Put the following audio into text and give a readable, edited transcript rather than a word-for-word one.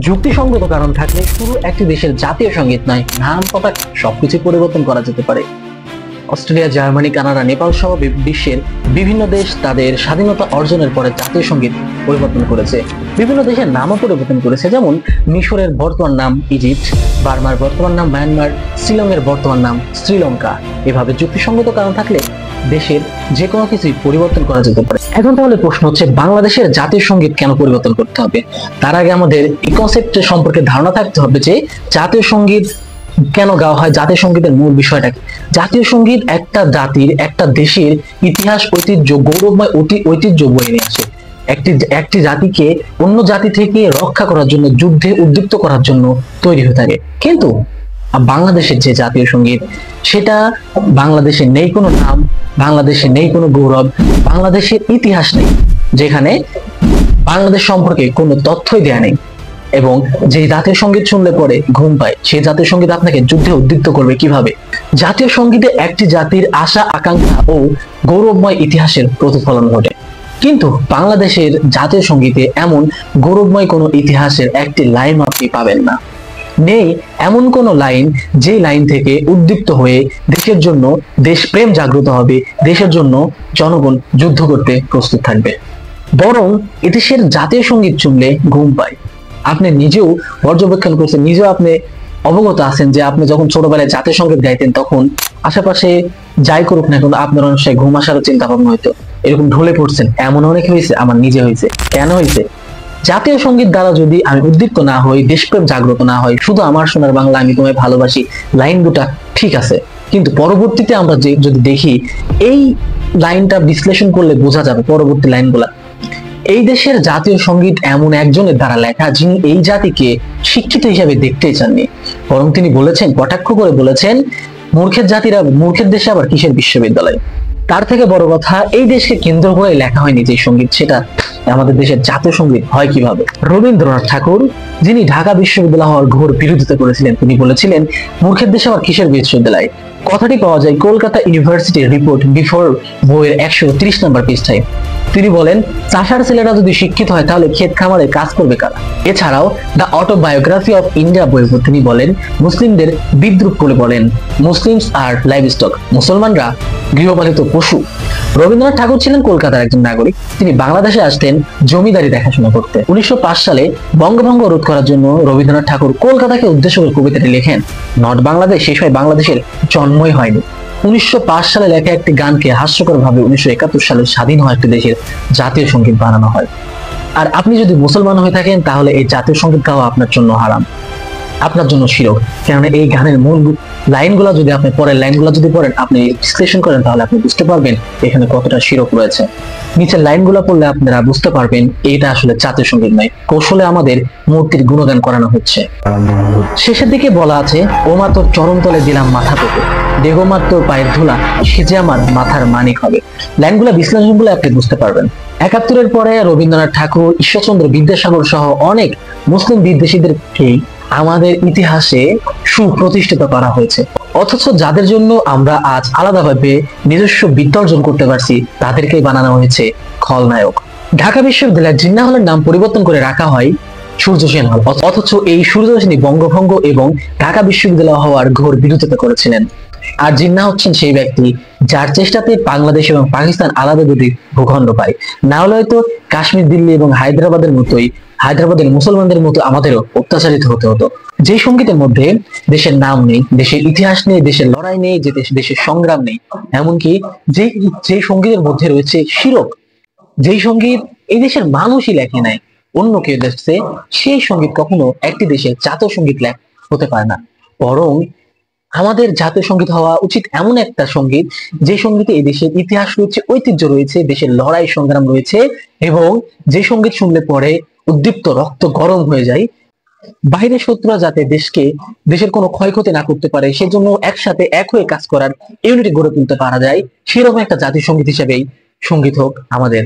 যুক্তিসঙ্গত কারণ থাকলে পুরো একটি দেশের জাতীয় সঙ্গীত নয়, নাম পতাকা সবকিছু পরিবর্তন করা যেতে পারে। অস্ট্রেলিয়া, জার্মানি, কানাডা, নেপাল সহ বিশ্বের বিভিন্ন দেশ তাদের স্বাধীনতা অর্জনের পরে জাতীয় সঙ্গীত পরিবর্তন করেছে। বিভিন্ন দেশের নামও পরিবর্তন করেছে, যেমন মিশরের বর্তমান নাম ইজিপ্ট, বার্মার বর্তমান নাম মায়ানমার, শিলংয়ের বর্তমান নাম শ্রীলঙ্কা। এভাবে যুক্তিসঙ্গত কারণ থাকলে দেশের যে কোনো কিছুই পরিবর্তন করা যেতে পারে। এখন তাহলে প্রশ্ন হচ্ছে, বাংলাদেশের জাতীয় সঙ্গীত কেন পরিবর্তন করতে হবে? তার আগে আমাদের এই কনসেপ্টের সম্পর্কে ধারণা থাকতে হবে যে জাতীয় সঙ্গীত কেন গাওয়া হয়, জাতীয় সঙ্গীতের মূল বিষয়টা কি। জাতীয় সঙ্গীত একটা জাতির, একটা দেশের ইতিহাস, ঐতিহ্য, গৌরবময় ঐতিহ্য বয়ে নিয়ে আসে। একটি জাতিকে অন্য জাতি থেকে রক্ষা করার জন্য, যুদ্ধে উদ্দীপ্ত করার জন্য তৈরি হয়ে থাকে। কিন্তু বাংলাদেশের যে জাতীয় সঙ্গীত, সেটা বাংলাদেশে নেই কোনো নাম, বাংলাদেশে নেই কোনো গৌরব, বাংলাদেশের ইতিহাস নেই, যেখানে বাংলাদেশ সম্পর্কে কোনো তথ্যই দেয়া নেই। এবং যে জাতীয় সঙ্গীত শুনলে পরে ঘুম পায়, সেই জাতীয় সঙ্গীত আপনাকে যুদ্ধে উদ্দীপ্ত করবে কিভাবে? জাতীয় সঙ্গীতে একটি জাতির আশা, আকাঙ্ক্ষা ও গৌরবময় ইতিহাসের প্রতিফলন ঘটে। কিন্তু বাংলাদেশের জাতীয় সঙ্গীতে এমন গৌরবময় কোনো ইতিহাসের একটি লাইন আপনি পাবেন না। নেই এমন কোনো লাইন, যে লাইন থেকে উদ্দীপ্ত হয়ে দেশের জন্য দেশপ্রেম জাগ্রত হবে, দেশের জন্য জনগণ যুদ্ধ করতে প্রস্তুত থাকবে। বরং এদেশের জাতীয় সঙ্গীত শুনলে ঘুম পায়। আপনি নিজেও পর্যবেক্ষণ করছেন, নিজেও আপনি অবগত আছেন যে আপনি যখন ছোটবেলায় জাতীয় সঙ্গীত গাইতেন, তখন আশেপাশে যাই করুক না কিন্তু আপনার অনেক ঘুম আসারও চিন্তা ভাবনা হইতো, এরকম ঢলে পড়ছেন। এমন অনেক হয়েছে, আমার নিজে হয়েছে। কেন হয়েছে? জাতীয় সঙ্গীত দ্বারা যদি আমি উদ্দীপ্ত না হই, দেশপ্রেম জাগ্রত না হয়, শুধু আমার সোনার বাংলা আমি তোমায় ভালোবাসি লাইন দুটা ঠিক আছে, কিন্তু পরবর্তীতে আমরা যদি দেখি, এই লাইনটা বিশ্লেষণ করলে বোঝা যাবে পরবর্তী লাইনগুলা এই দেশের জাতীয় সঙ্গীত এমন একজনের দ্বারা লেখা, যিনি এই জাতিকে শিক্ষিত হিসেবে দেখতেই চাননি, বরং তিনি বলেছেন, কটাক্ষ করে বলেছেন, মূর্খের জাতিরা, মূর্খের দেশে আবার কিসের বিশ্ববিদ্যালয়। তার থেকে বড় কথা, এই দেশকে কেন্দ্র করে লেখা হয়নি যে সঙ্গীত, সেটা আমাদের দেশের জাতীয় সঙ্গীত হয় কিভাবে? রবীন্দ্রনাথ ঠাকুর, যিনি ঢাকা বিশ্ববিদ্যালয় হওয়ার ঘোর বিরোধিতা করেছিলেন, তিনি বলেছিলেন, মূর্খের দেশে আবার কিসের বিশ্ববিদ্যালয়। কথাটি পাওয়া যায় কলকাতা ইউনিভার্সিটির রিপোর্ট বিফোর বইয়ের 130 নম্বর পৃষ্ঠায়। তিনি বলেন, চাষার ছেলেরা যদি শিক্ষিত হয় তাহলে ক্ষেত খামারে কাজ করবে কারা? এছাড়াও দ্য অটোবায়োগ্রাফি অফ ইন্ডিয়া বইয়ে তিনি বলেন, মুসলিমদের বিদ্রুপ করে বলেন, মুসলিমস আর লাইভস্টক, মুসলমানরা গৃহপালিত পশু। রবীন্দ্রনাথ ঠাকুর ছিলেন কলকাতার একজন নাগরিক। তিনি বাংলাদেশে আসতেন জমিদারি দেখাশোনা করতে। 1905 সালে বঙ্গভঙ্গ রোধ করার জন্য রবীন্দ্রনাথ ঠাকুর কলকাতাকে উদ্দেশ্য করে কবিতাটি লেখেন। নট বাংলাদেশ শেষ হয়, বাংলাদেশের জন্মই হয়নি। 1905 সালে লেখা একটি গানকে হাস্যকর ভাবে 1971 সালে স্বাধীন হওয়া একটি দেশের জাতীয় সঙ্গীত বানানো হয়। আর আপনি যদি মুসলমান হয়ে থাকেন, তাহলে এই জাতীয় সঙ্গীত গাওয়া আপনার জন্য হারাম, আপনার জন্য শিরক। কেননা এই গানের মূল লাইনগুলো যদি আপনি পরের লাইনগুলো যদি পড়েন, আপনি বিশ্লেষণ করেন, তাহলে আপনি বুঝতে পারবেন এখানে কতটা শিরক রয়েছে। নিচের লাইনগুলো পড়লে আপনারা বুঝতে পারবেন এটা আসলে জাতীয় সঙ্গীত নয়, কৌশলে আমাদের মূর্তির গুণগান করানো হচ্ছে। শেষের দিকে বলা আছে, ওমা তোর চরণ তলে দিলাম মাথা পেতে, দেগমার তোর পায়ের ধুলা, সে যে আমার মাথার মানিক হবে। লাইনগুলো বিশ্লেষণ করলে আপনি বুঝতে পারবেন। 71-এর পরে রবীন্দ্রনাথ ঠাকুর, ঈশ্বরচন্দ্র বিদ্যাসাগর সহ অনেক মুসলিম বিদ্বেষীদেরকে আমাদের ইতিহাসে সুপ্রতিষ্ঠিত করা হয়েছে। অথচ যাদের জন্য আমরা আজ আলাদাভাবে নিজস্ব বিদ্যা অর্জন করতে পারছি, তাদেরকেই বানানো হয়েছে খলনায়ক। ঢাকা বিশ্ববিদ্যালয়ের জিন্নাহ হলের নাম পরিবর্তন করে রাখা হয় সূর্য সেন হল। অথচ এই সূর্য সেনই বঙ্গভঙ্গ এবং ঢাকা বিশ্ববিদ্যালয় হওয়ার ঘোর বিরোধিতা করেছিলেন। আর জিন্নাহ হচ্ছেন সেই ব্যক্তি যার চেষ্টাতে বাংলাদেশ এবং পাকিস্তান আলাদা দুটি ভূখণ্ড পায়। না হলে হয়তো কাশ্মীর, দিল্লি এবং হায়দ্রাবাদের মতোই, হায়দ্রাবাদের মুসলমানদের মতো আমাদেরও অত্যাচারিত হতে হতো। যে সঙ্গীতের মধ্যে দেশের নাম নেই, দেশের ইতিহাস নেই, দেশের লড়াই নেই, যে দেশের সংগ্রাম নেই, এমনকি যে সঙ্গীতের মধ্যে রয়েছে শিরক, যেই সঙ্গীত এই দেশের মানুষই লেখে নাই, অন্য কেউ দেখছে, সেই সঙ্গীত কখনো একটি দেশের জাতীয় সঙ্গীত হতে পারে না। বরং আমাদের জাতীয় সঙ্গীত হওয়া উচিত এমন একটা সঙ্গীত, যে সঙ্গীতে এই দেশের ইতিহাস রয়েছে, ঐতিহ্য রয়েছে, দেশের লড়াই সংগ্রাম রয়েছে, এবং যে সঙ্গীত শুনলে পরে উদ্দীপ্ত রক্ত গরম হয়ে যায়। বাইরের শত্রুরা যাতে দেশের কোনো ক্ষয়ক্ষতি না করতে পারে, সেজন্য একসাথে এক হয়ে কাজ করার ইউনিটি গড়ে তুলতে পারা যায়, সেরকম একটা জাতীয় সঙ্গীত হিসেবেই সঙ্গীত হোক আমাদের।